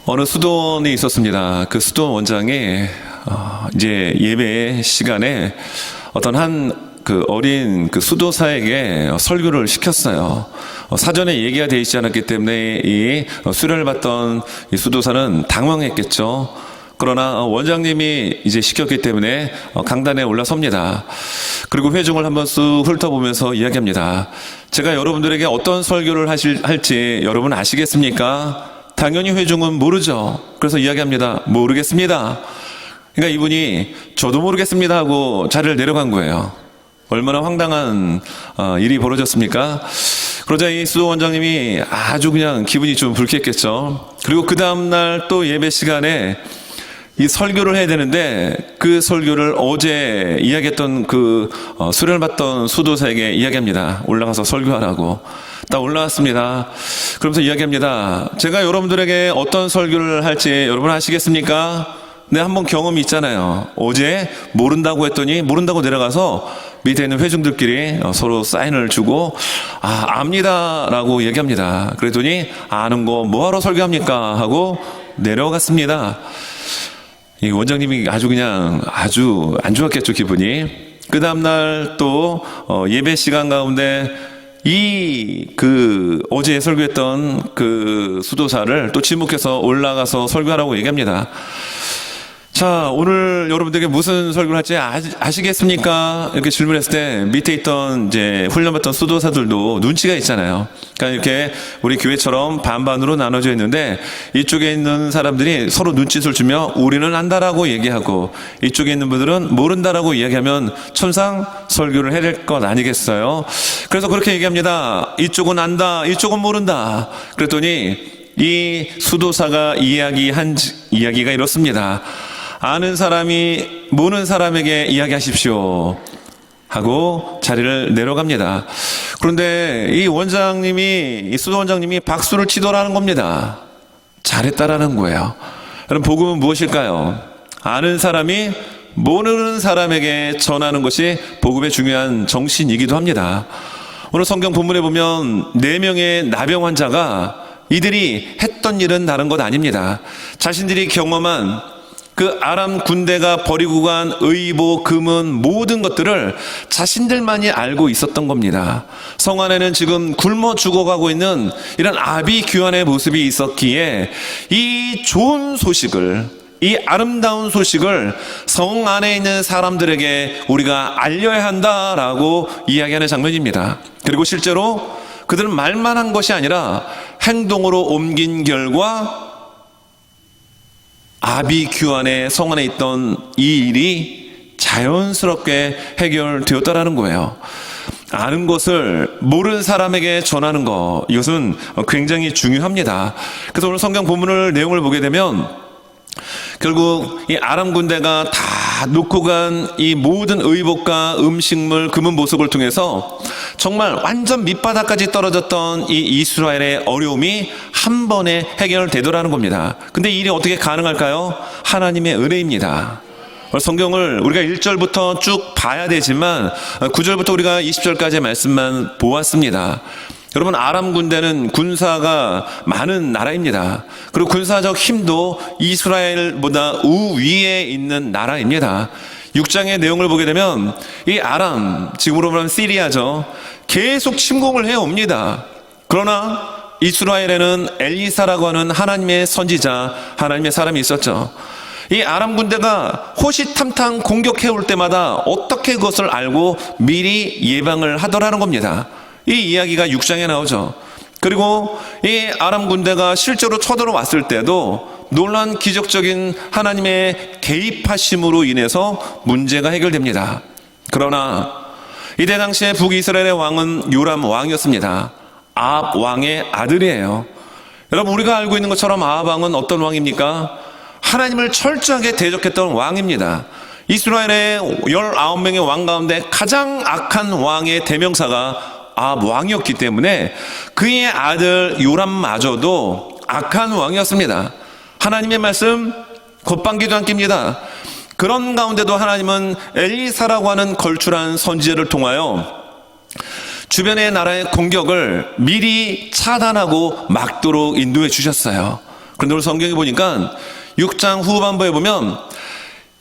어느 수도원이 있었습니다. 그 수도원 원장이 이제 예배 시간에 어떤 한 어린 수도사에게 설교를 시켰어요. 사전에 얘기가 되어 있지 않았기 때문에 이 수련을 받던 이 수도사는 당황했겠죠. 그러나 원장님이 이제 시켰기 때문에 강단에 올라섭니다. 그리고 회중을 한번 쑥 훑어보면서 이야기합니다. 제가 여러분들에게 어떤 설교를 할지 여러분 아시겠습니까? 당연히 회중은 모르죠. 그래서 이야기합니다. 모르겠습니다. 그러니까 이분이 저도 모르겠습니다 하고 자리를 내려간 거예요. 얼마나 황당한 일이 벌어졌습니까? 그러자 이 수도 원장님이 아주 그냥 기분이 좀 불쾌했겠죠. 그리고 그 다음날 또 예배 시간에 이 설교를 해야 되는데 그 설교를 어제 이야기했던 수련을 받던 수도사에게 이야기합니다. 올라가서 설교하라고. 딱 올라왔습니다. 그러면서 이야기합니다. 제가 여러분들에게 어떤 설교를 할지 여러분 아시겠습니까? 네, 한번 경험이 있잖아요. 어제 모른다고 했더니 모른다고 내려가서 밑에 있는 회중들끼리 서로 사인을 주고 압니다 라고 얘기합니다. 그랬더니 아는 거 뭐하러 설교합니까? 하고 내려갔습니다. 이 원장님이 아주 안 좋았겠죠, 기분이. 그 다음날 또 예배 시간 가운데 어제 설교했던 수도사를 또 지목해서 올라가서 설교하라고 얘기합니다. 자, 오늘 여러분들에게 무슨 설교를 할지 아시겠습니까? 이렇게 질문했을 때 밑에 있던 이제 훈련받던 수도사들도 눈치가 있잖아요. 그러니까 이렇게 우리 교회처럼 반반으로 나눠져 있는데 이쪽에 있는 사람들이 서로 눈짓을 주며 우리는 안다라고 얘기하고 이쪽에 있는 분들은 모른다라고 이야기하면 천상 설교를 해야 될 것 아니겠어요? 그래서 그렇게 얘기합니다. 이쪽은 안다, 이쪽은 모른다. 그랬더니 이 수도사가 이야기가 이렇습니다. 아는 사람이 모르는 사람에게 이야기하십시오 하고 자리를 내려갑니다. 그런데 이 수도 원장님이 박수를 치더라는 겁니다. 잘했다라는 거예요. 여러분, 복음은 무엇일까요? 아는 사람이 모르는 사람에게 전하는 것이 복음의 중요한 정신이기도 합니다. 오늘 성경 본문에 보면 4명의 나병 환자가 이들이 했던 일은 다른 것 아닙니다. 자신들이 경험한 아람 군대가 버리고 간 의복, 금은 모든 것들을 자신들만이 알고 있었던 겁니다. 성 안에는 지금 굶어 죽어가고 있는 이런 아비규환의 모습이 있었기에 이 좋은 소식을, 이 아름다운 소식을 성 안에 있는 사람들에게 우리가 알려야 한다라고 이야기하는 장면입니다. 그리고 실제로 그들은 말만 한 것이 아니라 행동으로 옮긴 결과 아비규환의 성 안에 있던 이 일이 자연스럽게 해결되었다라는 거예요. 아는 것을 모르는 사람에게 전하는 것, 이것은 굉장히 중요합니다. 그래서 오늘 성경 본문을 내용을 보게 되면 결국 이 아람 군대가 다 놓고 간 이 모든 의복과 음식물, 금은 보석을 통해서 정말 완전 밑바닥까지 떨어졌던 이 이스라엘의 어려움이 한 번에 해결되더라는 겁니다. 근데 이 일이 어떻게 가능할까요? 하나님의 은혜입니다. 성경을 우리가 1절부터 쭉 봐야 되지만 9절부터 우리가 20절까지의 말씀만 보았습니다. 여러분, 아람 군대는 군사가 많은 나라입니다. 그리고 군사적 힘도 이스라엘보다 우위에 있는 나라입니다. 6장의 내용을 보게 되면 이 아람, 지금으로 말하면 시리아죠, 계속 침공을 해옵니다. 그러나 이스라엘에는 엘리사라고 하는 하나님의 선지자, 하나님의 사람이 있었죠. 이 아람 군대가 호시탐탐 공격해올 때마다 어떻게 그것을 알고 미리 예방을 하더라는 겁니다. 이 이야기가 6장에 나오죠. 그리고 이 아람 군대가 실제로 쳐들어왔을 때도 놀라운 기적적인 하나님의 개입하심으로 인해서 문제가 해결됩니다. 그러나 이때 당시에 북이스라엘의 왕은 요람 왕이었습니다. 아합 왕의 아들이에요. 여러분, 우리가 알고 있는 것처럼 아합 왕은 어떤 왕입니까? 하나님을 철저하게 대적했던 왕입니다. 이스라엘의 19명의 왕 가운데 가장 악한 왕의 대명사가 아합 왕이었기 때문에 그의 아들 요람마저도 악한 왕이었습니다. 하나님의 말씀 겉방귀도 안 낍니다. 그런 가운데도 하나님은 엘리사라고 하는 걸출한 선지자를 통하여 주변의 나라의 공격을 미리 차단하고 막도록 인도해 주셨어요. 그런데 오늘 성경에 보니까 6장 후반부에 보면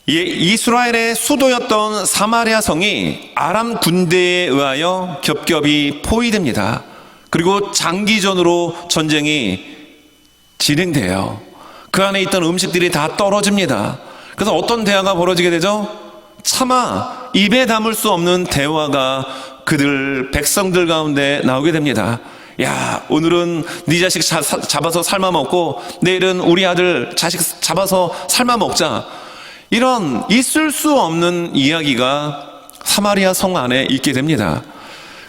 이스라엘의 수도였던 사마리아 성이 아람 군대에 의하여 겹겹이 포위됩니다. 그리고 장기전으로 전쟁이 진행돼요. 그 안에 있던 음식들이 다 떨어집니다. 그래서 어떤 대화가 벌어지게 되죠? 차마 입에 담을 수 없는 대화가 그들 백성들 가운데 나오게 됩니다. 야, 오늘은 네 자식 잡아서 삶아 먹고 내일은 우리 아들 자식 잡아서 삶아 먹자. 이런 있을 수 없는 이야기가 사마리아 성 안에 있게 됩니다.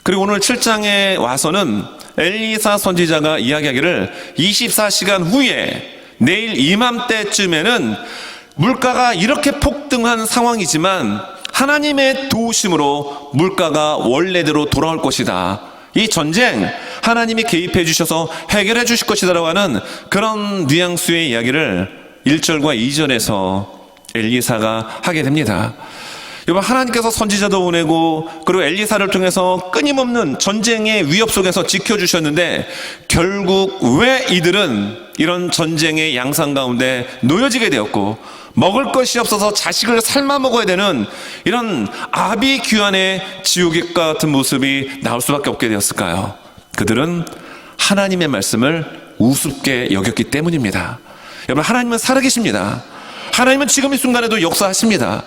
그리고 오늘 7장에 와서는 엘리사 선지자가 이야기하기를 24시간 후에 내일 이맘때쯤에는 물가가 이렇게 폭등한 상황이지만 하나님의 도우심으로 물가가 원래대로 돌아올 것이다. 이 전쟁 하나님이 개입해 주셔서 해결해 주실 것이다라고 하는 그런 뉘앙스의 이야기를 1절과 2절에서 엘리사가 하게 됩니다. 여러분, 하나님께서 선지자도 보내고 그리고 엘리사를 통해서 끊임없는 전쟁의 위협 속에서 지켜주셨는데 결국 왜 이들은 이런 전쟁의 양상 가운데 놓여지게 되었고 먹을 것이 없어서 자식을 삶아 먹어야 되는 이런 아비규환의 지옥 같은 모습이 나올 수밖에 없게 되었을까요? 그들은 하나님의 말씀을 우습게 여겼기 때문입니다. 여러분, 하나님은 살아계십니다. 하나님은 지금 이 순간에도 역사하십니다.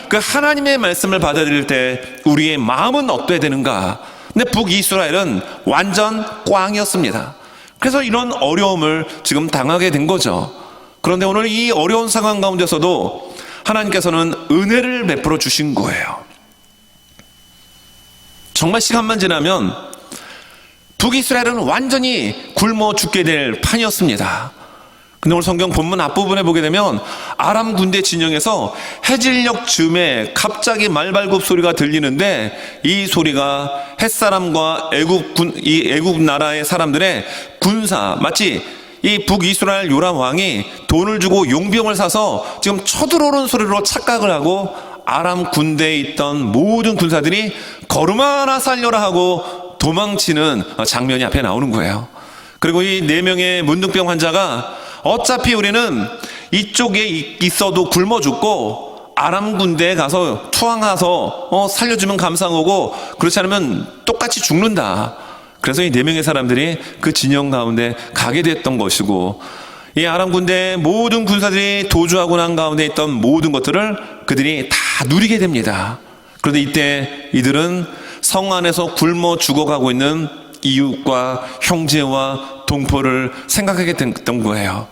그 하나님의 말씀을 받아들일 때 우리의 마음은 어때야 되는가? 근데 북이스라엘은 완전 꽝이었습니다. 그래서 이런 어려움을 지금 당하게 된 거죠. 그런데 오늘 이 어려운 상황 가운데서도 하나님께서는 은혜를 베풀어 주신 거예요. 정말 시간만 지나면 북이스라엘은 완전히 굶어 죽게 될 판이었습니다. 근데 오늘 성경 본문 앞부분에 보게 되면 아람 군대 진영에서 해질녘 즈음에 갑자기 말발굽 소리가 들리는데 이 소리가 햇사람과 애굽 나라의 사람들의 군사, 마치 이 북이스라엘 요람 왕이 돈을 주고 용병을 사서 지금 쳐들어오는 소리로 착각을 하고 아람 군대에 있던 모든 군사들이 걸음하나 살려라 하고 도망치는 장면이 앞에 나오는 거예요. 그리고 이 4명의 문둥병 환자가 어차피 우리는 이쪽에 있어도 굶어 죽고 아람 군대에 가서 투항해서 살려주면 감사하고 그렇지 않으면 똑같이 죽는다. 그래서 이 4명의 사람들이 그 진영 가운데 가게 됐던 것이고 이 아람 군대의 모든 군사들이 도주하고 난 가운데 있던 모든 것들을 그들이 다 누리게 됩니다. 그런데 이때 이들은 성 안에서 굶어 죽어가고 있는 이웃과 형제와 동포를 생각하게 됐던 거예요.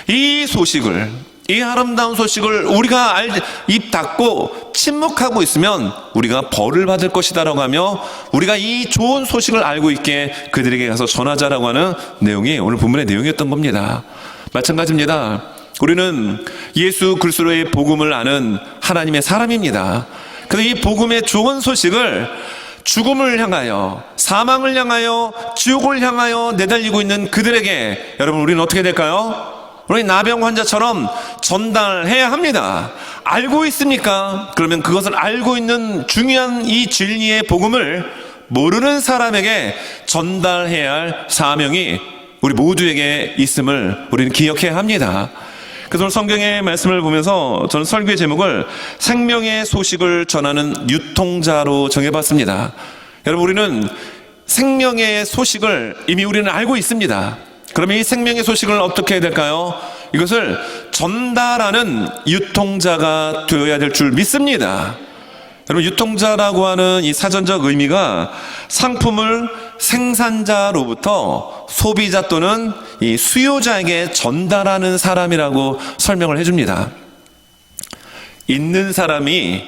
이 소식을, 이 아름다운 소식을 우리가 입 닫고 침묵하고 있으면 우리가 벌을 받을 것이다라고 하며 우리가 이 좋은 소식을 알고 있게 그들에게 가서 전하자라고 하는 내용이 오늘 본문의 내용이었던 겁니다. 마찬가지입니다. 우리는 예수 그리스도의 복음을 아는 하나님의 사람입니다. 그래서 이 복음의 좋은 소식을 죽음을 향하여, 사망을 향하여, 지옥을 향하여 내달리고 있는 그들에게 여러분, 우리는 어떻게 될까요? 우리 나병 환자처럼 전달해야 합니다. 알고 있습니까? 그러면 그것을 알고 있는 중요한 이 진리의 복음을 모르는 사람에게 전달해야 할 사명이 우리 모두에게 있음을 우리는 기억해야 합니다. 그래서 오늘 성경의 말씀을 보면서 저는 설교의 제목을 생명의 소식을 전하는 유통자로 정해봤습니다. 여러분, 우리는 생명의 소식을 이미 우리는 알고 있습니다. 그러면 이 생명의 소식을 어떻게 해야 될까요? 이것을 전달하는 유통자가 되어야 될 줄 믿습니다. 여러분, 유통자라고 하는 이 사전적 의미가 상품을 생산자로부터 소비자 또는 이 수요자에게 전달하는 사람이라고 설명을 해줍니다. 있는 사람이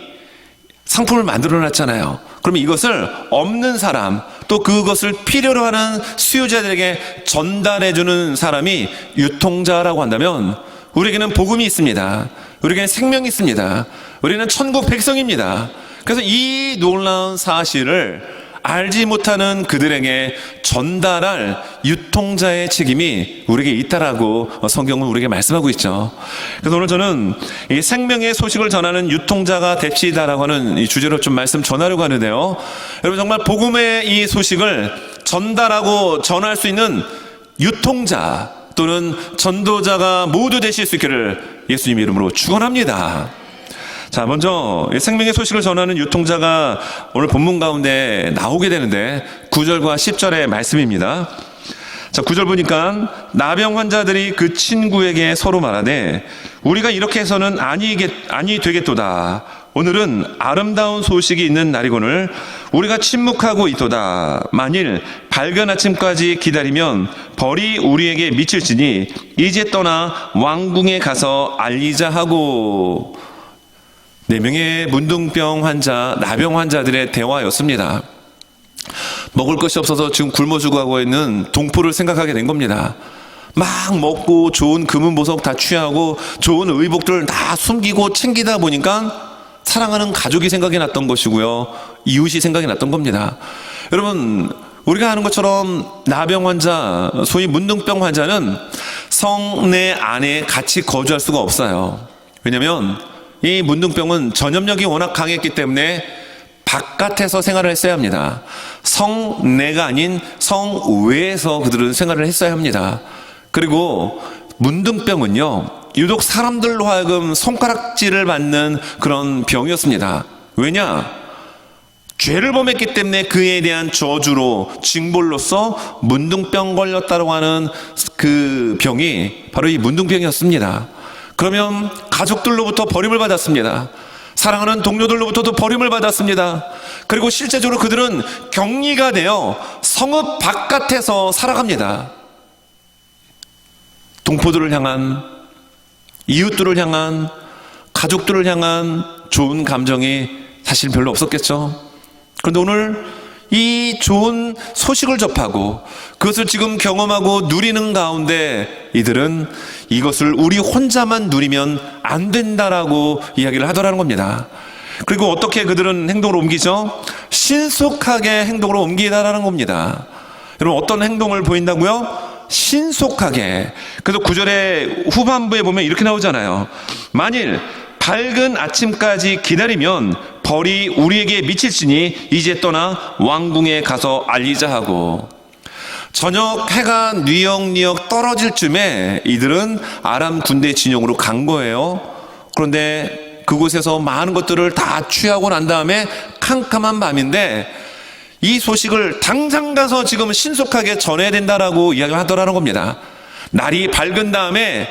상품을 만들어 놨잖아요. 그러면 이것을 없는 사람, 또 그것을 필요로 하는 수요자들에게 전달해주는 사람이 유통자라고 한다면 우리에게는 복음이 있습니다. 우리에게는 생명이 있습니다. 우리는 천국 백성입니다. 그래서 이 놀라운 사실을 알지 못하는 그들에게 전달할 유통자의 책임이 우리에게 있다라고 성경은 우리에게 말씀하고 있죠. 그래서 오늘 저는 이 생명의 소식을 전하는 유통자가 됩시다라고 하는 이 주제로 좀 말씀 전하려고 하는데요. 여러분, 정말 복음의 이 소식을 전달하고 전할 수 있는 유통자, 또는 전도자가 모두 되실 수 있기를 예수님 이름으로 축원합니다. 자, 먼저 생명의 소식을 전하는 유통자가 오늘 본문 가운데 나오게 되는데 9절과 10절의 말씀입니다. 자, 9절 보니까 나병 환자들이 그 친구에게 서로 말하되 우리가 이렇게 해서는 아니 되겠도다. 오늘은 아름다운 소식이 있는 날이거늘 우리가 침묵하고 있도다. 만일 밝은 아침까지 기다리면 벌이 우리에게 미칠지니 이제 떠나 왕궁에 가서 알리자 하고. 4명의 문둥병 환자, 나병 환자들의 대화였습니다. 먹을 것이 없어서 지금 굶어 죽어가고 있는 동포를 생각하게 된 겁니다. 막 먹고 좋은 금은 보석 다 취하고 좋은 의복들 다 숨기고 챙기다 보니까 사랑하는 가족이 생각이 났던 것이고요. 이웃이 생각이 났던 겁니다. 여러분, 우리가 아는 것처럼 나병 환자, 소위 문둥병 환자는 성내 안에 같이 거주할 수가 없어요. 왜냐하면 이 문둥병은 전염력이 워낙 강했기 때문에 바깥에서 생활을 했어야 합니다. 성내가 아닌 성외에서 그들은 생활을 했어야 합니다. 그리고 문둥병은요, 유독 사람들로 하여금 손가락질을 받는 그런 병이었습니다. 왜냐? 죄를 범했기 때문에 그에 대한 저주로 징벌로서 문둥병 걸렸다고 하는 그 병이 바로 이 문둥병이었습니다. 그러면 가족들로부터 버림을 받았습니다. 사랑하는 동료들로부터도 버림을 받았습니다. 그리고 실제적으로 그들은 격리가 되어 성읍 바깥에서 살아갑니다. 동포들을 향한, 이웃들을 향한, 가족들을 향한 좋은 감정이 사실 별로 없었겠죠. 그런데 오늘 이 좋은 소식을 접하고 그것을 지금 경험하고 누리는 가운데 이들은 이것을 우리 혼자만 누리면 안 된다라고 이야기를 하더라는 겁니다. 그리고 어떻게 그들은 행동으로 옮기죠? 신속하게 행동으로 옮기다라는 겁니다. 여러분, 어떤 행동을 보인다고요? 신속하게. 그래서 9절의 후반부에 보면 이렇게 나오잖아요. 만일 밝은 아침까지 기다리면 벌이 우리에게 미칠지니 이제 떠나 왕궁에 가서 알리자 하고. 저녁 해가 뉘역뉘역 떨어질 쯤에 이들은 아람 군대 진영으로 간 거예요. 그런데 그곳에서 많은 것들을 다 취하고 난 다음에 캄캄한 밤인데 이 소식을 당장 가서 지금 신속하게 전해야 된다라고 이야기를 하더라는 겁니다. 날이 밝은 다음에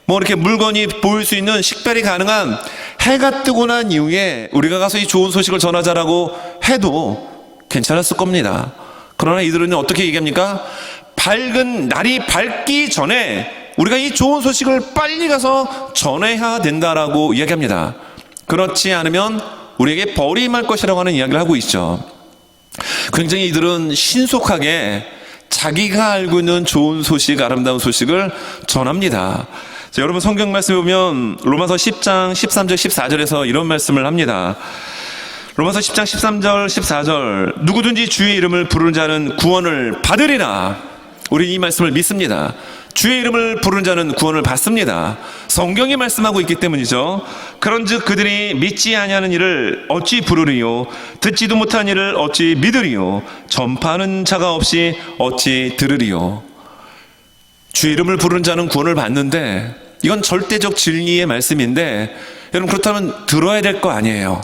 뭐 이렇게 물건이 보일 수 있는 식별이 가능한 해가 뜨고 난 이후에 우리가 가서 이 좋은 소식을 전하자라고 해도 괜찮았을 겁니다. 그러나 이들은 어떻게 얘기합니까? 날이 밝기 전에 우리가 이 좋은 소식을 빨리 가서 전해야 된다라고 이야기합니다. 그렇지 않으면 우리에게 벌이 임할 것이라고 하는 이야기를 하고 있죠. 굉장히 이들은 신속하게 자기가 알고 있는 좋은 소식, 아름다운 소식을 전합니다. 자, 여러분 성경 말씀에 보면 로마서 10장 13절 14절에서 이런 말씀을 합니다. 로마서 10장 13절 14절 누구든지 주의 이름을 부르는 자는 구원을 받으리라. 우리 이 말씀을 믿습니다. 주의 이름을 부르는 자는 구원을 받습니다. 성경이 말씀하고 있기 때문이죠. 그런즉 그들이 믿지 아니하는 일을 어찌 부르리요? 듣지도 못한 일을 어찌 믿으리요? 전파하는 자가 없이 어찌 들으리요? 주의 이름을 부르는 자는 구원을 받는데 이건 절대적 진리의 말씀인데 여러분, 그렇다면 들어야 될 거 아니에요.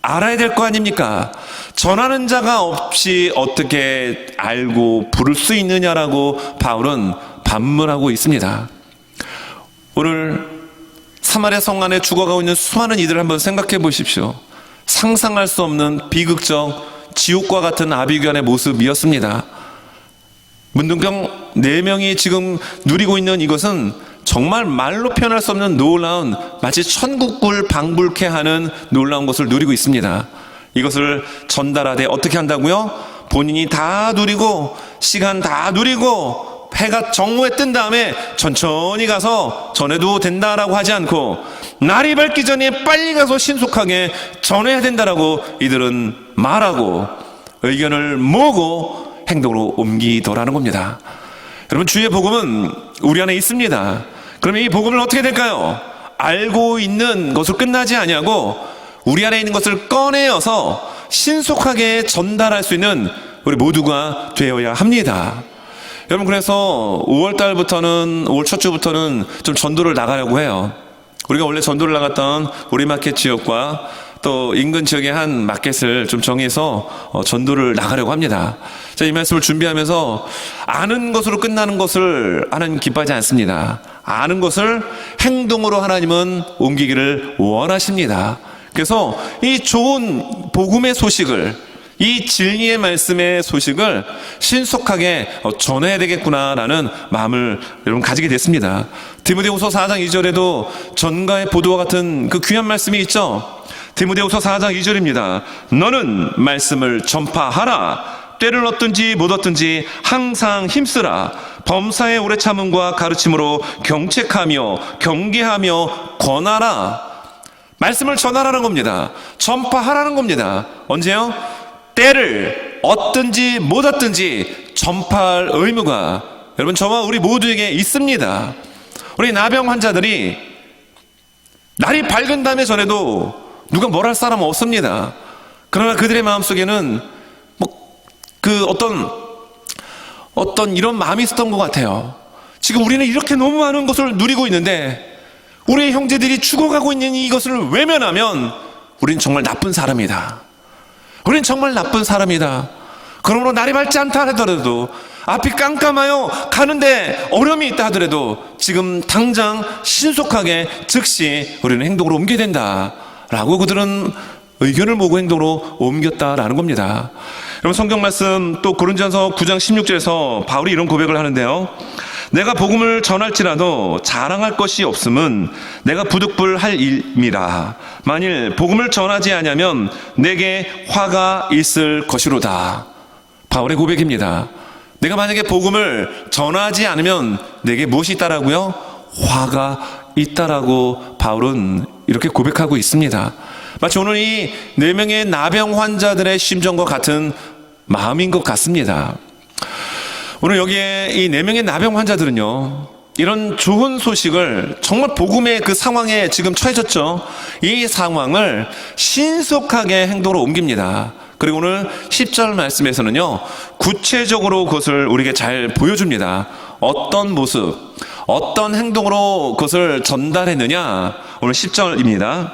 알아야 될 거 아닙니까? 전하는 자가 없이 어떻게 알고 부를 수 있느냐라고 바울은 반문하고 있습니다. 오늘 사마리아 성 안에 죽어가고 있는 수많은 이들을 한번 생각해 보십시오. 상상할 수 없는 비극적 지옥과 같은 아비규환의 모습이었습니다. 문둥병 4명이 지금 누리고 있는 이것은 정말 말로 표현할 수 없는 놀라운, 마치 천국을 방불케 하는 놀라운 것을 누리고 있습니다. 이것을 전달하되 어떻게 한다고요? 본인이 다 누리고 시간 다 누리고 해가 정오에 뜬 다음에 천천히 가서 전해도 된다라고 하지 않고 날이 밝기 전에 빨리 가서 신속하게 전해야 된다라고 이들은 말하고 의견을 모으고 행동으로 옮기더라는 겁니다. 여러분, 주의 복음은 우리 안에 있습니다. 그러면 이 복음을 어떻게 될까요? 알고 있는 것으로 끝나지 아니하고 우리 안에 있는 것을 꺼내어서 신속하게 전달할 수 있는 우리 모두가 되어야 합니다. 여러분, 그래서 5월 달부터는, 5월 첫 주부터는 좀 전도를 나가려고 해요. 우리가 원래 전도를 나갔던 우리마켓 지역과 또 인근 지역의 한 마켓을 좀 정해서 전도를 나가려고 합니다. 자, 이 말씀을 준비하면서 아는 것으로 끝나는 것을 하나님 기뻐하지 않습니다. 아는 것을 행동으로 하나님은 옮기기를 원하십니다. 그래서 이 좋은 복음의 소식을, 이 진리의 말씀의 소식을 신속하게 전해야 되겠구나라는 마음을 여러분 가지게 됐습니다. 디모데후서 4장 2절에도 전가의 보도와 같은 그 귀한 말씀이 있죠. 디모데후서 4장 2절입니다. 너는 말씀을 전파하라. 때를 얻든지 못 얻든지 항상 힘쓰라. 범사의 오래 참음과 가르침으로 경책하며 경계하며 권하라. 말씀을 전하라는 겁니다. 전파하라는 겁니다. 언제요? 때를 얻든지 못 얻든지 전파할 의무가 여러분 저와 우리 모두에게 있습니다. 우리 나병 환자들이 날이 밝은 다음에 전에도 누가 뭘 할 사람 없습니다. 그러나 그들의 마음속에는 어떤 이런 마음이 있었던 것 같아요. 지금 우리는 이렇게 너무 많은 것을 누리고 있는데 우리의 형제들이 죽어가고 있는 이것을 외면하면 우린 정말 나쁜 사람이다. 우린 정말 나쁜 사람이다. 그러므로 날이 밝지 않다 하더라도, 앞이 깜깜하여 가는데 어려움이 있다 하더라도 지금 당장 신속하게 즉시 우리는 행동으로 옮겨야 된다 라고 그들은 의견을 모으고 행동으로 옮겼다라는 겁니다. 여러분, 성경 말씀 또 고린도전서 9장 16절에서 바울이 이런 고백을 하는데요. 내가 복음을 전할지라도 자랑할 것이 없음은 내가 부득불할 일이라. 만일 복음을 전하지 아니하면 내게 화가 있을 것이로다. 바울의 고백입니다. 내가 만약에 복음을 전하지 않으면 내게 무엇이 있다라고요? 화가 있다라고 바울은 이렇게 고백하고 있습니다. 마치 오늘 이 4명의 나병 환자들의 심정과 같은 마음인 것 같습니다. 오늘 여기에 이 4명의 나병 환자들은요, 이런 좋은 소식을 정말 복음의 그 상황에 지금 처해졌죠. 이 상황을 신속하게 행동으로 옮깁니다. 그리고 오늘 10절 말씀에서는요, 구체적으로 그것을 우리에게 잘 보여줍니다. 어떤 모습, 어떤 행동으로 그것을 전달했느냐. 오늘 10절입니다.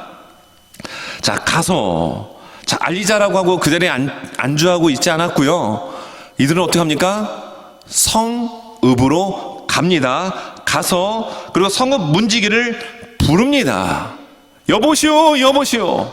자, 가서, 자, 알리자라고 하고 그 자리에 안주하고 있지 않았고요. 이들은 어떻게 합니까? 성읍으로 갑니다. 가서 그리고 성읍 문지기를 부릅니다. 여보시오, 여보시오.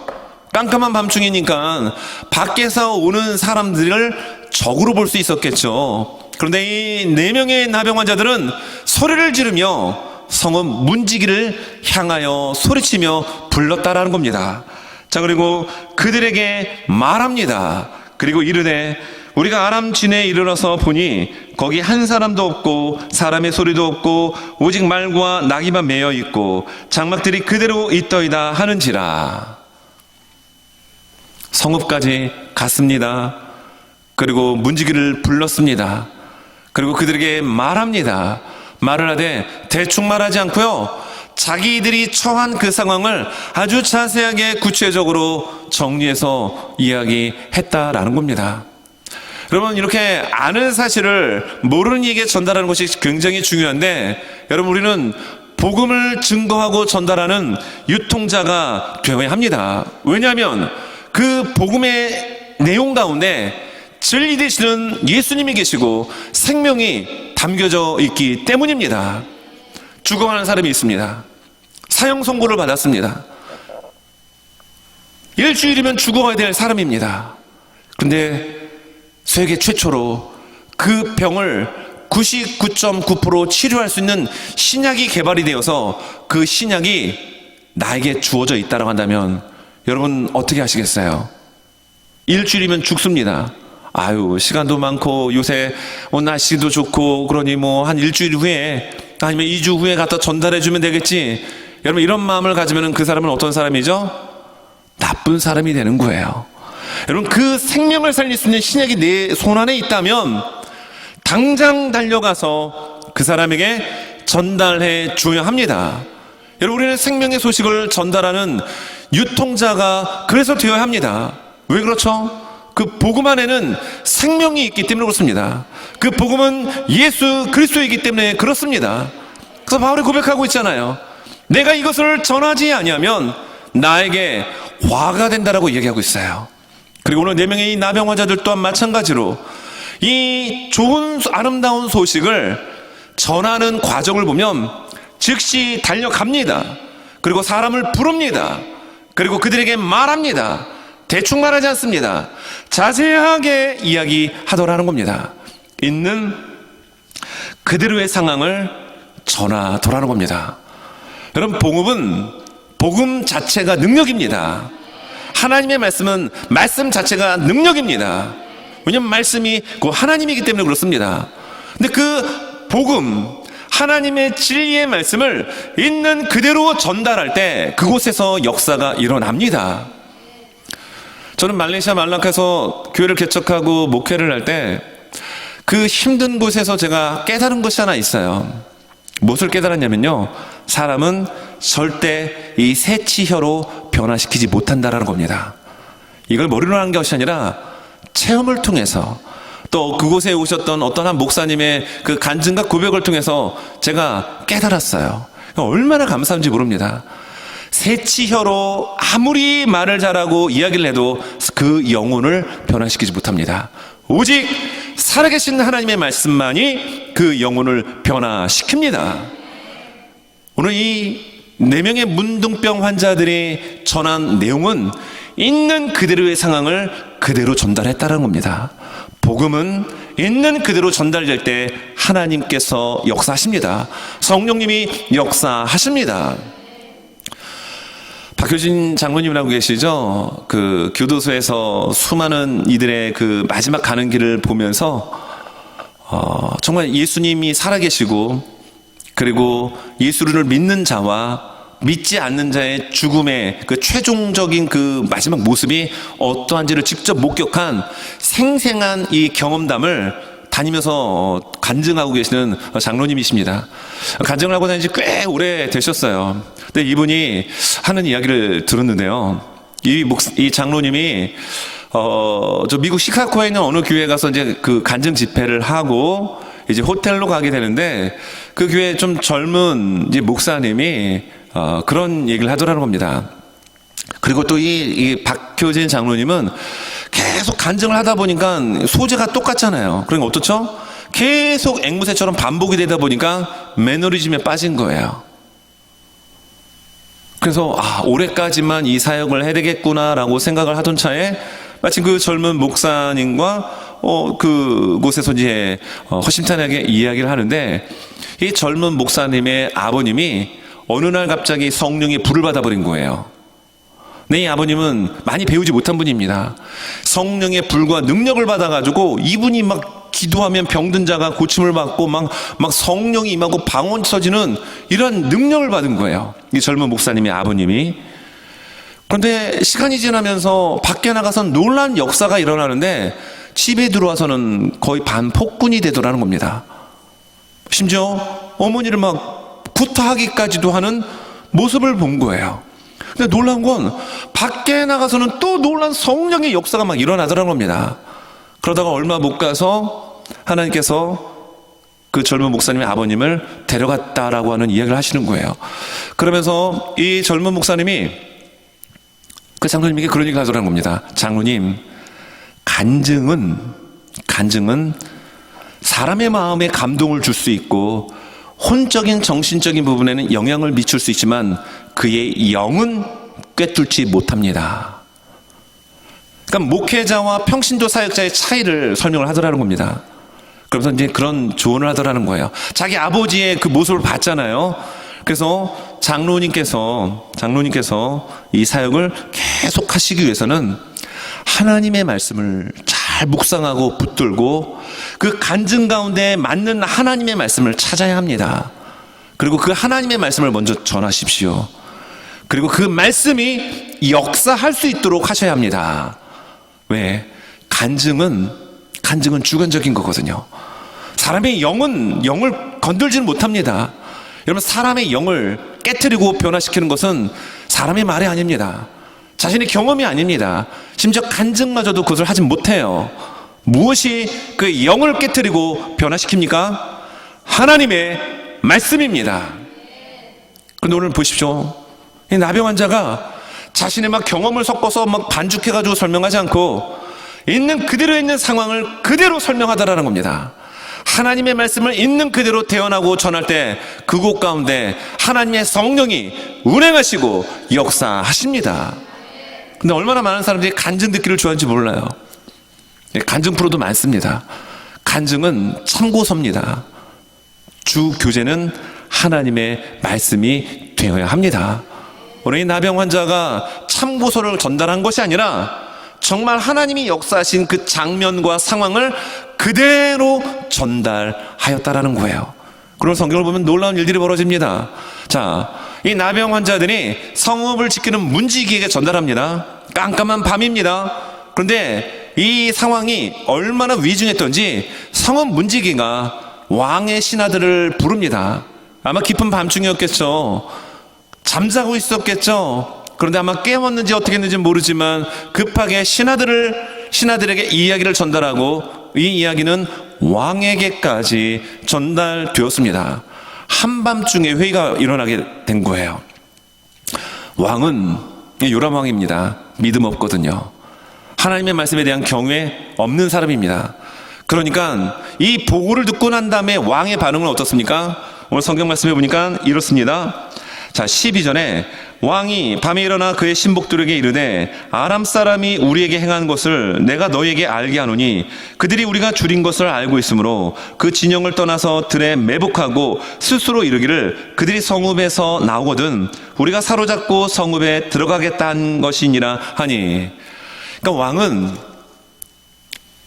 깜깜한 밤중이니까 밖에서 오는 사람들을 적으로 볼 수 있었겠죠. 그런데 이 4명의 나병 환자들은 소리를 지르며 성읍 문지기를 향하여 소리치며 불렀다라는 겁니다. 자, 그리고 그들에게 말합니다. 그리고 이르되 우리가 아람 진에 이르러서 보니 거기 한 사람도 없고 사람의 소리도 없고 오직 말과 나귀만 매여 있고 장막들이 그대로 있더이다 하는지라. 성읍까지 갔습니다. 그리고 문지기를 불렀습니다. 그리고 그들에게 말합니다. 말을 하되 대충 말하지 않고요, 자기들이 처한 그 상황을 아주 자세하게 구체적으로 정리해서 이야기했다라는 겁니다. 여러분, 이렇게 아는 사실을 모르는 이에게 전달하는 것이 굉장히 중요한데, 여러분, 우리는 복음을 증거하고 전달하는 유통자가 되어야 합니다. 왜냐하면 그 복음의 내용 가운데 진리 되시는 예수님이 계시고 생명이 담겨져 있기 때문입니다. 죽어가는 사람이 있습니다. 사형 선고를 받았습니다. 일주일이면 죽어가야 될 사람입니다. 그런데 세계 최초로 그 병을 99.9% 치료할 수 있는 신약이 개발이 되어서 그 신약이 나에게 주어져 있다고 한다면 여러분 어떻게 하시겠어요? 일주일이면 죽습니다. 아유, 시간도 많고 요새 날씨도 좋고 그러니 한 일주일 후에 아니면 2주 후에 갖다 전달해 주면 되겠지. 여러분, 이런 마음을 가지면 그 사람은 어떤 사람이죠? 나쁜 사람이 되는 거예요. 여러분, 그 생명을 살릴 수 있는 신약이 내 손 안에 있다면 당장 달려가서 그 사람에게 전달해 줘야 합니다. 여러분, 우리는 생명의 소식을 전달하는 유통자가 그래서 되어야 합니다. 왜 그렇죠? 그 복음 안에는 생명이 있기 때문에 그렇습니다. 그 복음은 예수 그리스도이기 때문에 그렇습니다. 그래서 바울이 고백하고 있잖아요. 내가 이것을 전하지 아니하면 나에게 화가 된다라고 얘기하고 있어요. 그리고 오늘 4명의 이 나병 환자들 또한 마찬가지로 이 좋은 아름다운 소식을 전하는 과정을 보면 즉시 달려갑니다. 그리고 사람을 부릅니다. 그리고 그들에게 말합니다. 대충 말하지 않습니다. 자세하게 이야기하더라는 겁니다. 있는 그대로의 상황을 전하더라는 겁니다. 여러분, 복음 자체가 능력입니다. 하나님의 말씀은 말씀 자체가 능력입니다. 왜냐하면 말씀이 그 하나님이기 때문에 그렇습니다. 근데 그 복음, 하나님의 진리의 말씀을 있는 그대로 전달할 때 그곳에서 역사가 일어납니다. 저는 말레이시아 말라카에서 교회를 개척하고 목회를 할 때 그 힘든 곳에서 제가 깨달은 것이 하나 있어요. 무엇을 깨달았냐면요, 사람은 절대 이 새치혀로 변화시키지 못한다라는 겁니다. 이걸 머리로 하는 것이 아니라 체험을 통해서, 또 그곳에 오셨던 어떤 한 목사님의 그 간증과 고백을 통해서 제가 깨달았어요. 얼마나 감사한지 모릅니다. 새치혀로 아무리 말을 잘하고 이야기를 해도 그 영혼을 변화시키지 못합니다. 오직 살아계신 하나님의 말씀만이 그 영혼을 변화시킵니다. 오늘 이 4명의 문둥병 환자들이 전한 내용은 있는 그대로의 상황을 그대로 전달했다는 겁니다. 복음은 있는 그대로 전달될 때 하나님께서 역사하십니다. 성령님이 역사하십니다. 박효진 장로님이라고 계시죠? 그 교도소에서 수많은 이들의 그 마지막 가는 길을 보면서 정말 예수님이 살아계시고, 그리고 예수를 믿는 자와 믿지 않는 자의 죽음의 그 최종적인 그 마지막 모습이 어떠한지를 직접 목격한 생생한 이 경험담을 다니면서 간증하고 계시는 장로님이십니다. 간증을 하고 다닌 지 꽤 오래 되셨어요. 근데 이분이 하는 이야기를 들었는데요, 이 장로님이 저 미국 시카고에 있는 어느 교회에 가서 이제 그 간증 집회를 하고 이제 호텔로 가게 되는데, 그 교회 좀 젊은 이제 목사님이 그런 얘기를 하더라는 겁니다. 그리고 또 이 박효진 장로님은 계속 간증을 하다 보니까 소재가 똑같잖아요. 그러니까 어떻죠? 계속 앵무새처럼 반복이 되다 보니까 매너리즘에 빠진 거예요. 그래서 올해까지만 이 사역을 해야 되겠구나라고 생각을 하던 차에 마침 그 젊은 목사님과 그곳에서 이제 허심탄회하게 이야기를 하는데, 이 젊은 목사님의 아버님이 어느 날 갑자기 성령의 불을 받아버린 거예요. 네, 이 아버님은 많이 배우지 못한 분입니다. 성령의 불과 능력을 받아가지고 이분이 막 기도하면 병든 자가 고침을 받고 막 성령이 임하고 방언 터지는 이런 능력을 받은 거예요, 이 젊은 목사님의 아버님이. 그런데 시간이 지나면서 밖에 나가선 놀라운 역사가 일어나는데 집에 들어와서는 거의 반폭군이 되더라는 겁니다. 심지어 어머니를 막 구타하기까지도 하는 모습을 본 거예요. 근데 놀란 건 밖에 나가서는 또 놀란 성령의 역사가 막 일어나더라는 겁니다. 그러다가 얼마 못 가서 하나님께서 그 젊은 목사님의 아버님을 데려갔다라고 하는 이야기를 하시는 거예요. 그러면서 이 젊은 목사님이 그 장로님에게 그런 얘기를 하더라는 겁니다. 장로님, 간증은 사람의 마음에 감동을 줄 수 있고 혼적인 정신적인 부분에는 영향을 미칠 수 있지만 그의 영은 꿰뚫지 못합니다. 그러니까 목회자와 평신도 사역자의 차이를 설명을 하더라는 겁니다. 그러면서 이제 그런 조언을 하더라는 거예요. 자기 아버지의 그 모습을 봤잖아요. 그래서 장로님께서 이 사역을 계속 하시기 위해서는 하나님의 말씀을 잘 묵상하고 붙들고 그 간증 가운데 맞는 하나님의 말씀을 찾아야 합니다. 그리고 그 하나님의 말씀을 먼저 전하십시오. 그리고 그 말씀이 역사할 수 있도록 하셔야 합니다. 왜? 간증은 주관적인 거거든요. 사람의 영을 건들지는 못합니다. 여러분, 사람의 영을 깨트리고 변화시키는 것은 사람의 말이 아닙니다. 자신의 경험이 아닙니다. 심지어 간증마저도 그것을 하지 못해요. 무엇이 그 영을 깨트리고 변화시킵니까? 하나님의 말씀입니다. 그런데 오늘 보십시오. 이 나병 환자가 자신의 막 경험을 섞어서 막 반죽해가지고 설명하지 않고 있는 그대로 있는 상황을 그대로 설명하다라는 겁니다. 하나님의 말씀을 있는 그대로 대언하고 전할 때 그곳 가운데 하나님의 성령이 운행하시고 역사하십니다. 근데 얼마나 많은 사람들이 간증 듣기를 좋아하는지 몰라요. 간증 프로도 많습니다. 간증은 참고서입니다. 주 교재는 하나님의 말씀이 되어야 합니다. 오늘 이 나병 환자가 참고서를 전달한 것이 아니라 정말 하나님이 역사하신 그 장면과 상황을 그대로 전달하였다라는 거예요. 그런 성경을 보면 놀라운 일들이 벌어집니다. 자, 이 나병 환자들이 성읍을 지키는 문지기에게 전달합니다. 깜깜한 밤입니다. 그런데 이 상황이 얼마나 위중했던지 성읍 문지기가 왕의 신하들을 부릅니다. 아마 깊은 밤중이었겠죠. 잠자고 있었겠죠. 그런데 아마 깨웠는지 어떻게 했는지 모르지만 급하게 신하들에게 이 이야기를 전달하고 이 이야기는 왕에게까지 전달되었습니다. 한밤중에 회의가 일어나게 된 거예요. 왕은 요람 왕입니다. 믿음 없거든요. 하나님의 말씀에 대한 경외 없는 사람입니다. 그러니까 이 보고를 듣고 난 다음에 왕의 반응은 어떻습니까? 오늘 성경 말씀해 보니까 이렇습니다. 자, 12절에 왕이 밤에 일어나 그의 신복들에게 이르되 아람 사람이 우리에게 행한 것을 내가 너희에게 알게 하노니 그들이 우리가 줄인 것을 알고 있으므로 그 진영을 떠나서 들에 매복하고 스스로 이르기를 그들이 성읍에서 나오거든 우리가 사로잡고 성읍에 들어가겠다는 것이니라 하니. 그러니까 왕은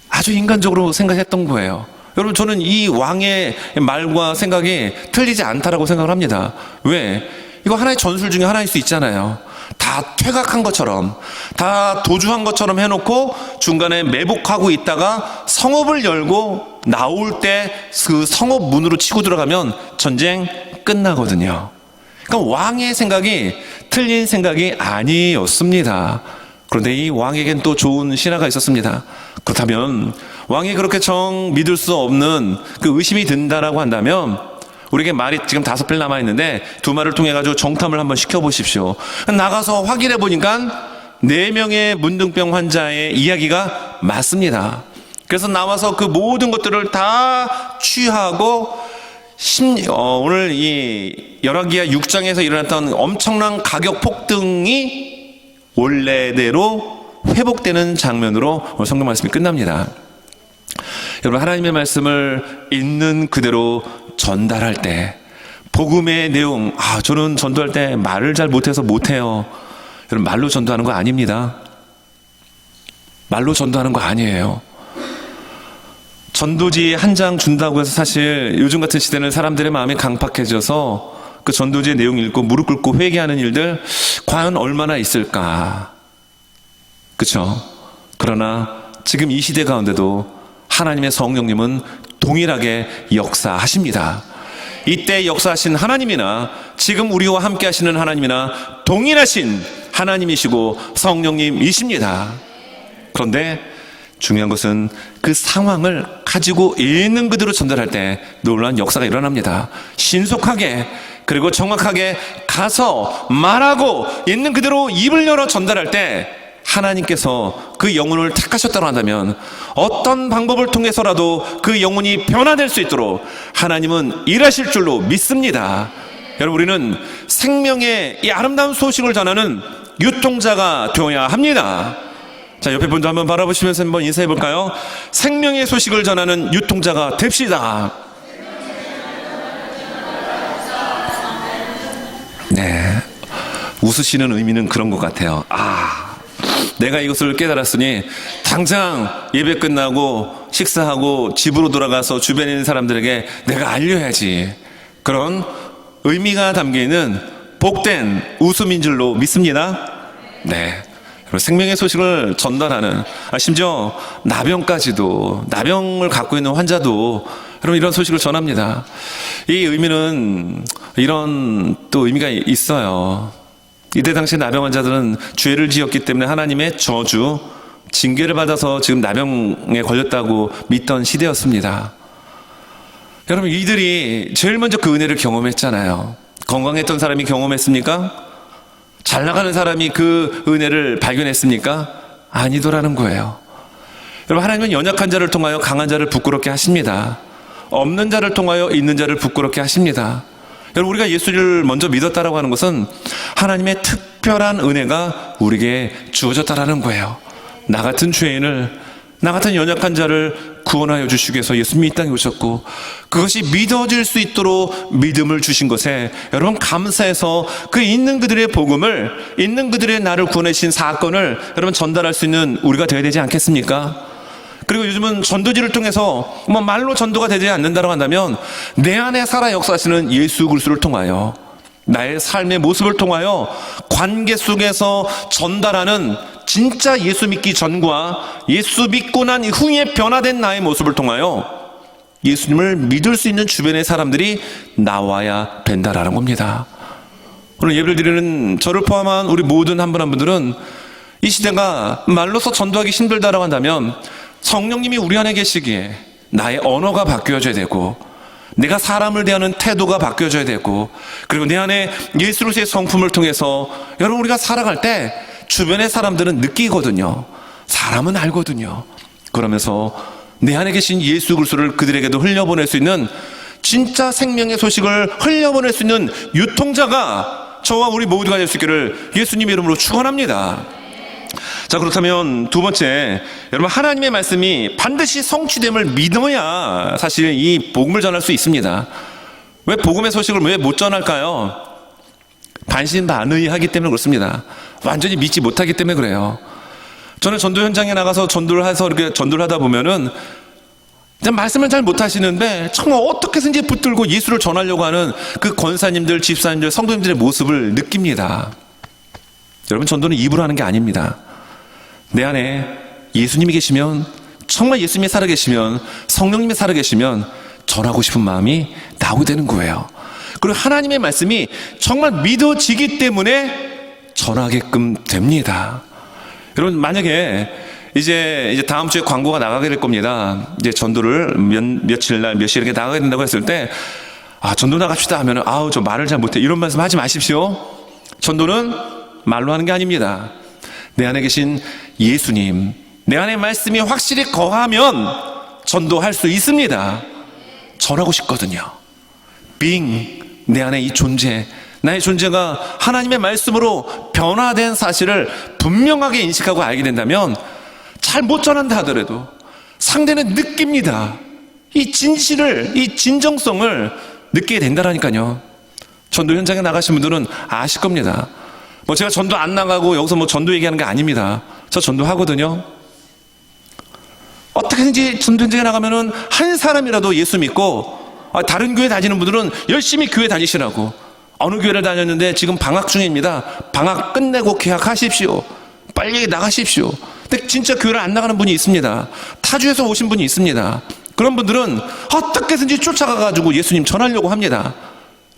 아주 인간적으로 생각했던 거예요. 여러분, 저는 이 왕의 말과 생각이 틀리지 않다라고 생각을 합니다. 왜? 이거 하나의 전술 중에 하나일 수 있잖아요. 다 퇴각한 것처럼, 다 도주한 것처럼 해놓고 중간에 매복하고 있다가 성읍을 열고 나올 때 그 성읍 문으로 치고 들어가면 전쟁 끝나거든요. 그러니까 왕의 생각이 틀린 생각이 아니었습니다. 그런데 이 왕에겐 또 좋은 신하가 있었습니다. 그렇다면 왕이 그렇게 정 믿을 수 없는 그 의심이 든다라고 한다면 우리에게 말이 지금 5별 남아있는데 2말을 통해 가지고 정탐을 한번 시켜보십시오. 나가서 확인해 보니까 4명의 문둥병 환자의 이야기가 맞습니다. 그래서 나와서 그 모든 것들을 다 취하고 오늘 이 열왕기하 6장에서 일어났던 엄청난 가격 폭등이 원래대로 회복되는 장면으로 오늘 성경 말씀이 끝납니다. 여러분, 하나님의 말씀을 있는 그대로 전달할 때 복음의 내용, 저는 전도할 때 말을 잘 못해서 못해요. 여러분, 말로 전도하는 거 아닙니다. 말로 전도하는 거 아니에요. 전도지 한 장 준다고 해서 사실 요즘 같은 시대는 사람들의 마음이 강팍해져서 그 전도지의 내용 읽고 무릎 꿇고 회개하는 일들 과연 얼마나 있을까? 그렇죠? 그러나 지금 이 시대 가운데도 하나님의 성령님은 동일하게 역사하십니다. 이때 역사하신 하나님이나 지금 우리와 함께 하시는 하나님이나 동일하신 하나님이시고 성령님이십니다. 그런데 중요한 것은 그 상황을 가지고 있는 그대로 전달할 때 놀라운 역사가 일어납니다. 신속하게 그리고 정확하게 가서 말하고 있는 그대로 입을 열어 전달할 때 하나님께서 그 영혼을 택하셨다고 한다면 어떤 방법을 통해서라도 그 영혼이 변화될 수 있도록 하나님은 일하실 줄로 믿습니다. 여러분, 우리는 생명의 이 아름다운 소식을 전하는 유통자가 되어야 합니다. 자, 옆에 분도 한번 바라보시면서 한번 인사해 볼까요? 생명의 소식을 전하는 유통자가 됩시다. 네, 웃으시는 의미는 그런 것 같아요. 내가 이것을 깨달았으니 당장 예배 끝나고 식사하고 집으로 돌아가서 주변에 있는 사람들에게 내가 알려야지. 그런 의미가 담겨있는 복된 웃음인 줄로 믿습니다. 네, 생명의 소식을 전달하는, 심지어 나병을 갖고 있는 환자도 여러분 이런 소식을 전합니다. 이 의미는 이런 또 의미가 있어요. 이때 당시 나병 환자들은 죄를 지었기 때문에 하나님의 저주, 징계를 받아서 지금 나병에 걸렸다고 믿던 시대였습니다. 여러분, 이들이 제일 먼저 그 은혜를 경험했잖아요. 건강했던 사람이 경험했습니까? 잘 나가는 사람이 그 은혜를 발견했습니까? 아니더라는 거예요. 여러분, 하나님은 연약한 자를 통하여 강한 자를 부끄럽게 하십니다. 없는 자를 통하여 있는 자를 부끄럽게 하십니다. 여러분, 우리가 예수를 먼저 믿었다라고 하는 것은 하나님의 특별한 은혜가 우리에게 주어졌다라는 거예요. 나 같은 죄인을, 나 같은 연약한 자를 구원하여 주시기 위해서 예수님이 이 땅에 오셨고, 그것이 믿어질 수 있도록 믿음을 주신 것에 여러분 감사해서 그 있는 그들의 복음을, 있는 그들의 나를 구원해 주신 사건을 여러분 전달할 수 있는 우리가 되어야 되지 않겠습니까? 그리고 요즘은 전도지를 통해서 말로 전도가 되지 않는다고 한다면 내 안에 살아 역사하시는 예수 그리스도를 통하여, 나의 삶의 모습을 통하여 관계 속에서 전달하는 진짜 예수 믿기 전과 예수 믿고 난 후에 변화된 나의 모습을 통하여 예수님을 믿을 수 있는 주변의 사람들이 나와야 된다라는 겁니다. 오늘 예배를 드리는 저를 포함한 우리 모든 한 분 한 분들은 이 시대가 말로서 전도하기 힘들다라고 한다면 성령님이 우리 안에 계시기에 나의 언어가 바뀌어져야 되고, 내가 사람을 대하는 태도가 바뀌어져야 되고, 그리고 내 안에 예수로서의 성품을 통해서 여러분 우리가 살아갈 때 주변의 사람들은 느끼거든요. 사람은 알거든요. 그러면서 내 안에 계신 예수 그리스도를 그들에게도 흘려보낼 수 있는, 진짜 생명의 소식을 흘려보낼 수 있는 유통자가 저와 우리 모두가 될 수 있기를 예수님의 이름으로 축원합니다. 자, 그렇다면 두 번째, 여러분 하나님의 말씀이 반드시 성취됨을 믿어야 사실 이 복음을 전할 수 있습니다. 왜 복음의 소식을 왜 못 전할까요? 반신반의하기 때문에 그렇습니다. 완전히 믿지 못하기 때문에 그래요. 저는 전도 현장에 나가서 전도를 해서 이렇게 전도를 하다 보면은 말씀을 잘 못하시는데 정말 어떻게 해서든지 붙들고 예수를 전하려고 하는 그 권사님들, 집사님들, 성도님들의 모습을 느낍니다. 여러분, 전도는 입으로 하는 게 아닙니다. 내 안에 예수님이 계시면, 정말 예수님이 살아계시면, 성령님이 살아계시면 전하고 싶은 마음이 나오게 되는 거예요. 그리고 하나님의 말씀이 정말 믿어지기 때문에 전하게끔 됩니다. 여러분, 만약에 이제 다음 주에 광고가 나가게 될 겁니다. 이제 전도를 며칠 날, 몇 시 이렇게 나가게 된다고 했을 때, 전도 나갑시다 하면은, 저 말을 잘 못해. 이런 말씀 하지 마십시오. 전도는 말로 하는 게 아닙니다. 내 안에 계신 예수님, 내 안에 말씀이 확실히 거하면 전도할 수 있습니다. 전하고 싶거든요. 내 안에 이 존재, 나의 존재가 하나님의 말씀으로 변화된 사실을 분명하게 인식하고 알게 된다면 잘 못 전한다 하더라도 상대는 느낍니다. 이 진실을, 이 진정성을 느끼게 된다라니까요. 전도 현장에 나가신 분들은 아실 겁니다. 제가 전도 안 나가고 여기서 전도 얘기하는 게 아닙니다. 저 전도 하거든요. 어떻게든지 전도 현장에 나가면은 한 사람이라도 예수 믿고, 다른 교회 다니는 분들은 열심히 교회 다니시라고. 어느 교회를 다녔는데 지금 방학 중입니다. 방학 끝내고 개학하십시오. 빨리 나가십시오. 근데 진짜 교회를 안 나가는 분이 있습니다. 타주에서 오신 분이 있습니다. 그런 분들은 어떻게 해서든지 쫓아가가지고 예수님 전하려고 합니다.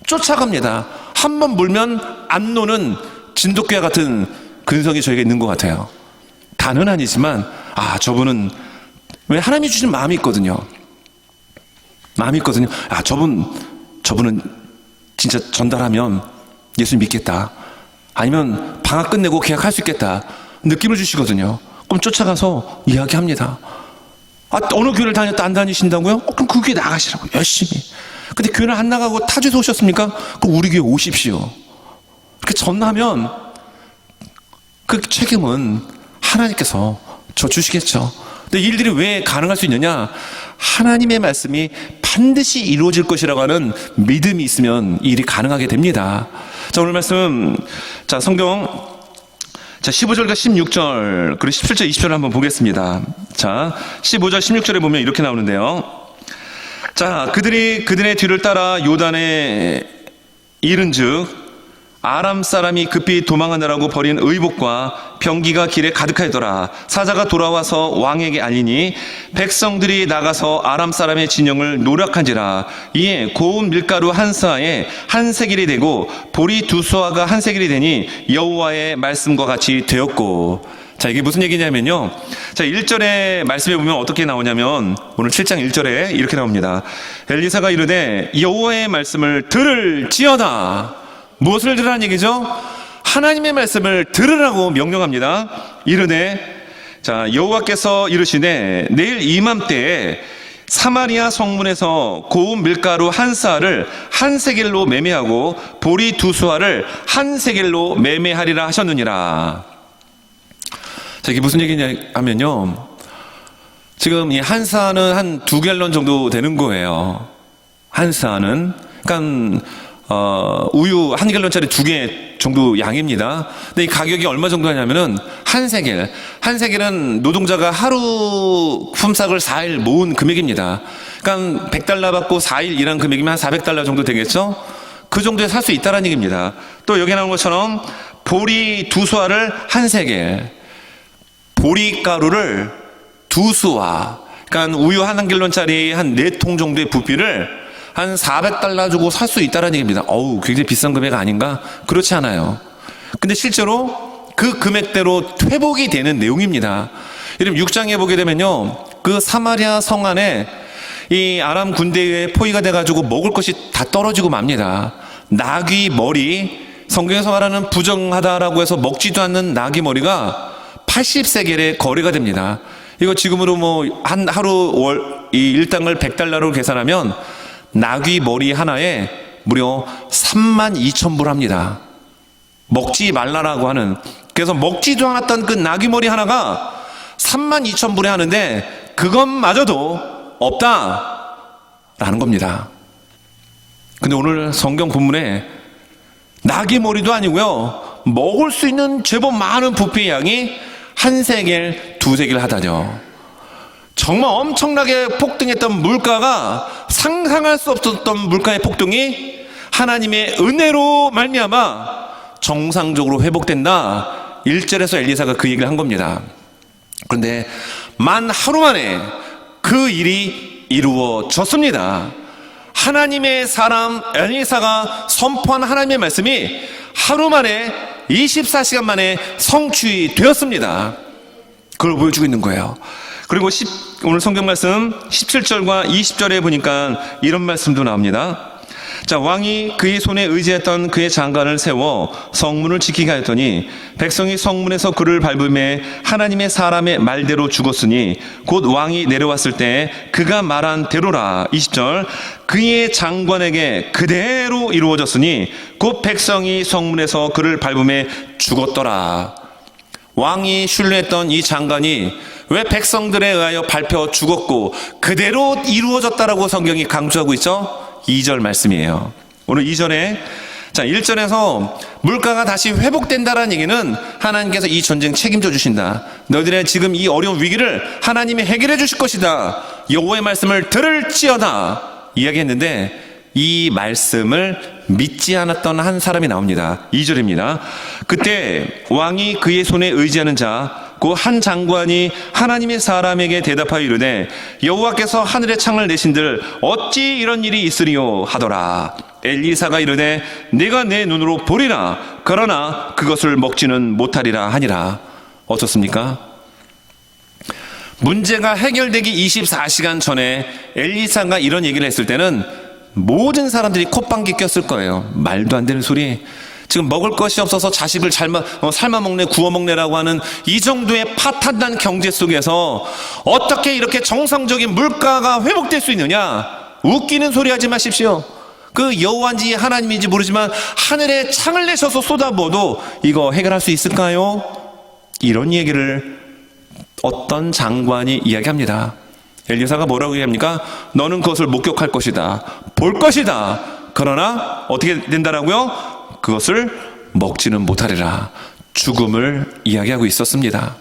쫓아갑니다. 한 번 물면 안 노는 진돗개와 같은 근성이 저에게 있는 것 같아요. 다는 아니지만 저분은 왜 하나님이 주신 마음이 있거든요. 마음이 있거든요. 저분은 진짜 전달하면 예수 믿겠다. 아니면 방학 끝내고 계약할 수 있겠다. 느낌을 주시거든요. 그럼 쫓아가서 이야기합니다. 어느 교회를 다녔다 안 다니신다고요? 그럼 그 교회 나가시라고 열심히. 근데 교회를 안 나가고 타주에서 오셨습니까? 그럼 우리 교회 오십시오. 그렇게 전하면 그 책임은 하나님께서 져 주시겠죠. 근데 이 일들이 왜 가능할 수 있느냐? 하나님의 말씀이 반드시 이루어질 것이라고 하는 믿음이 있으면 이 일이 가능하게 됩니다. 자, 오늘 말씀, 성경 15절과 16절 그리고 17절 20절을 한번 보겠습니다. 15절 16절에 보면 이렇게 나오는데요. 그들이 그들의 뒤를 따라 요단에 이른즉 아람 사람이 급히 도망하느라고 버린 의복과 병기가 길에 가득하더라. 사자가 돌아와서 왕에게 알리니 백성들이 나가서 아람 사람의 진영을 노력한지라. 이에 고운 밀가루 한 사에 한 세겔이 되고 보리 두 수아가 한 세겔이 되니 여호와의 말씀과 같이 되었고. 자, 이게 무슨 얘기냐면요. 자, 1절의 말씀에 보면 어떻게 나오냐면 오늘 7장 1절에 이렇게 나옵니다. 엘리사가 이르되 여호와의 말씀을 들을지어다. 무엇을 들으라는 얘기죠? 하나님의 말씀을 들으라고 명령합니다. 이르되, 자, 여호와께서 이르시되 내일 이맘때에 사마리아 성문에서 고운 밀가루 한 사를 한 세겔로 매매하고 보리 두 수아를 한 세겔로 매매하리라 하셨느니라. 자, 이게 무슨 얘기냐 하면요, 지금 이 한 사는 한 2갤런 정도 되는 거예요. 한 사는, 그러니까 우유 1갤런짜리 2개 정도 양입니다. 근데 이 가격이 얼마 정도 하냐면은 한 세겔은 노동자가 하루 품삯을 4일 모은 금액입니다. 그러니까 $100 받고 4일 일한 금액이면 한 $400 정도 되겠죠? 그 정도에 살 수 있다는 얘기입니다. 또 여기 나온 것처럼 보리 두 수아를 한 세겔, 보리가루를 두 수아, 그러니까 우유 1갤런짜리 한 4통 정도의 부피를 한 $400 주고 살 수 있다는 얘기입니다. 어우, 굉장히 비싼 금액 아닌가? 그렇지 않아요. 근데 실제로 그 금액대로 회복이 되는 내용입니다. 이름 6장에 보게 되면요, 그 사마리아 성 안에 이 아람 군대에 포위가 돼가지고 먹을 것이 다 떨어지고 맙니다. 나귀 머리, 성경에서 말하는 부정하다라고 해서 먹지도 않는 나귀 머리가 80세겔에 거래가 됩니다. 이거 지금으로 뭐 한 하루 이 일당을 $100로 계산하면 나귀 머리 하나에 무려 32,000불 합니다. 먹지 말라라고 하는. 그래서 먹지도 않았던 그 나귀 머리 하나가 32,000불에 하는데 그것마저도 없다라는 겁니다. 근데 오늘 성경 본문에 나귀 머리도 아니고요, 먹을 수 있는 제법 많은 부피의 양이 한 세겔, 두 세겔 하다죠. 정말 엄청나게 폭등했던 물가가, 상상할 수 없었던 물가의 폭등이 하나님의 은혜로 말미암아 정상적으로 회복된다. 1절에서 엘리사가 그 얘기를 한 겁니다. 그런데 만 하루 만에 그 일이 이루어졌습니다. 하나님의 사람 엘리사가 선포한 하나님의 말씀이 하루 만에 24시간 만에 성취되었습니다. 그걸 보여주고 있는 거예요. 그리고 오늘 성경 말씀 17절과 20절에 보니까 이런 말씀도 나옵니다. 자, 왕이 그의 손에 의지했던 그의 장관을 세워 성문을 지키게 하였더니 백성이 성문에서 그를 밟음에 하나님의 사람의 말대로 죽었으니 곧 왕이 내려왔을 때 그가 말한 대로라. 20절, 그의 장관에게 그대로 이루어졌으니 곧 백성이 성문에서 그를 밟음에 죽었더라. 왕이 신뢰했던 이 장관이 왜 백성들에 의하여 밟혀 죽었고 그대로 이루어졌다라고 성경이 강조하고 있죠? 2절 말씀이에요. 오늘 2절에, 자, 1절에서 물가가 다시 회복된다라는 얘기는 하나님께서 이 전쟁 책임져 주신다. 너희들의 지금 이 어려운 위기를 하나님이 해결해 주실 것이다. 여호와의 말씀을 들을지어다 이야기했는데 이 말씀을 믿지 않았던 한 사람이 나옵니다. 2절입니다. 그때 왕이 그의 손에 의지하는 자 그 한 장관이 하나님의 사람에게 대답하여 이르되 여호와께서 하늘의 창을 내신들 어찌 이런 일이 있으리요 하더라. 엘리사가 이르되 내가 내 눈으로 보리라. 그러나 그것을 먹지는 못하리라 하니라. 어떻습니까? 문제가 해결되기 24시간 전에 엘리사가 이런 얘기를 했을 때는 모든 사람들이 콧방귀 꼈을 거예요. 말도 안 되는 소리. 지금 먹을 것이 없어서 자식을 삶아 먹네, 구워 먹네라고 하는 이 정도의 파탄난 경제 속에서 어떻게 이렇게 정상적인 물가가 회복될 수 있느냐? 웃기는 소리 하지 마십시오. 그 여호와인지 하나님인지 모르지만 하늘에 창을 내셔서 쏟아부어도 이거 해결할 수 있을까요? 이런 얘기를 어떤 장관이 이야기합니다. 엘리사가 뭐라고 얘기합니까? 너는 그것을 목격할 것이다. 볼 것이다. 그러나 어떻게 된다라고요? 그것을 먹지는 못하리라. 죽음을 이야기하고 있었습니다.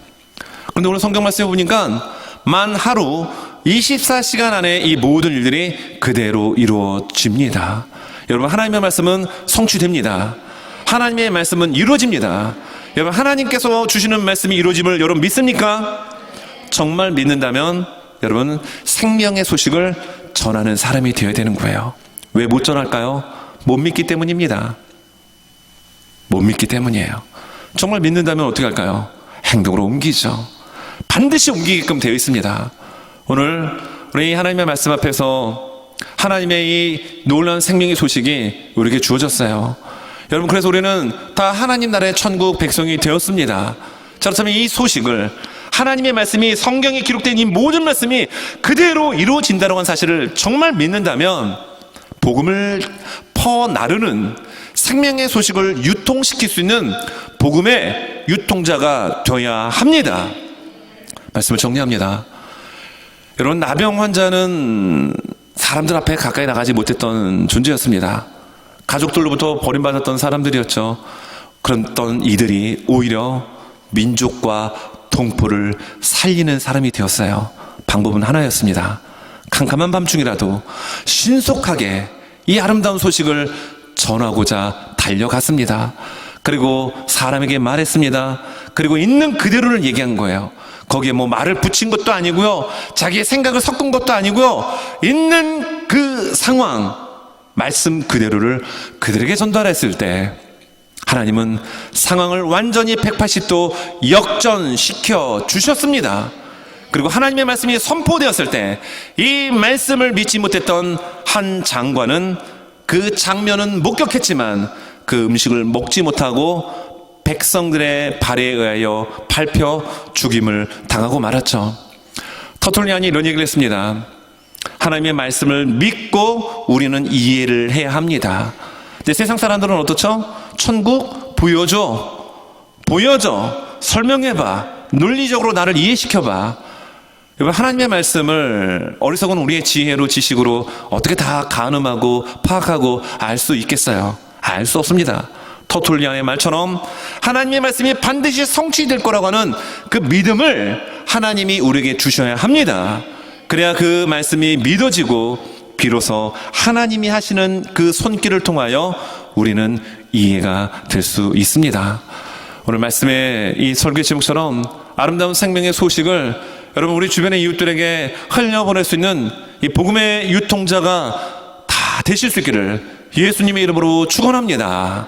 그런데 오늘 성경 말씀에 보니까 만 하루 24시간 안에 이 모든 일들이 그대로 이루어집니다. 여러분, 하나님의 말씀은 성취됩니다. 하나님의 말씀은 이루어집니다. 여러분, 하나님께서 주시는 말씀이 이루어짐을 여러분 믿습니까? 정말 믿는다면 여러분, 생명의 소식을 전하는 사람이 되어야 되는 거예요. 왜 못 전할까요? 못 믿기 때문입니다. 못 믿기 때문이에요. 정말 믿는다면 어떻게 할까요? 행동으로 옮기죠. 반드시 옮기게끔 되어 있습니다. 오늘 우리 하나님의 말씀 앞에서 하나님의 이 놀라운 생명의 소식이 우리에게 주어졌어요. 여러분, 그래서 우리는 다 하나님 나라의 천국 백성이 되었습니다. 자, 그렇다면 이 소식을, 하나님의 말씀이, 성경에 기록된 이 모든 말씀이 그대로 이루어진다고 하는 사실을 정말 믿는다면 복음을 퍼나르는 생명의 소식을 유통시킬 수 있는 복음의 유통자가 되어야 합니다. 말씀을 정리합니다. 여러분, 나병 환자는 사람들 앞에 가까이 나가지 못했던 존재였습니다. 가족들로부터 버림받았던 사람들이었죠. 그랬던 이들이 오히려 민족과 동포를 살리는 사람이 되었어요. 방법은 하나였습니다. 캄캄한 밤중이라도 신속하게 이 아름다운 소식을 전하고자 달려갔습니다. 그리고 사람에게 말했습니다. 그리고 있는 그대로를 얘기한 거예요. 거기에 뭐 말을 붙인 것도 아니고요, 자기의 생각을 섞은 것도 아니고요, 있는 그 상황, 말씀 그대로를 그들에게 전달했을 때 하나님은 상황을 완전히 180도 역전시켜 주셨습니다. 그리고 하나님의 말씀이 선포되었을 때 이 말씀을 믿지 못했던 한 장관은 그 장면은 목격했지만 그 음식을 먹지 못하고 백성들의 발에 의하여 밟혀 죽임을 당하고 말았죠. 터툴리안이 이런 얘기를 했습니다. 하나님의 말씀을 믿고 우리는 이해를 해야 합니다. 근데 세상 사람들은 어떻죠? 천국 보여줘, 설명해봐, 논리적으로 나를 이해시켜봐. 여러분, 하나님의 말씀을 어리석은 우리의 지혜로, 지식으로 어떻게 다 가늠하고 파악하고 알 수 있겠어요? 알 수 없습니다. 터툴리안의 말처럼 하나님의 말씀이 반드시 성취될 거라고 하는 그 믿음을 하나님이 우리에게 주셔야 합니다. 그래야 그 말씀이 믿어지고 비로소 하나님이 하시는 그 손길을 통하여 우리는 이해가 될 수 있습니다. 오늘 말씀의 이 설교 제목처럼 아름다운 생명의 소식을 여러분, 우리 주변의 이웃들에게 흘려보낼 수 있는 이 복음의 유통자가 다 되실 수 있기를 예수님의 이름으로 축원합니다.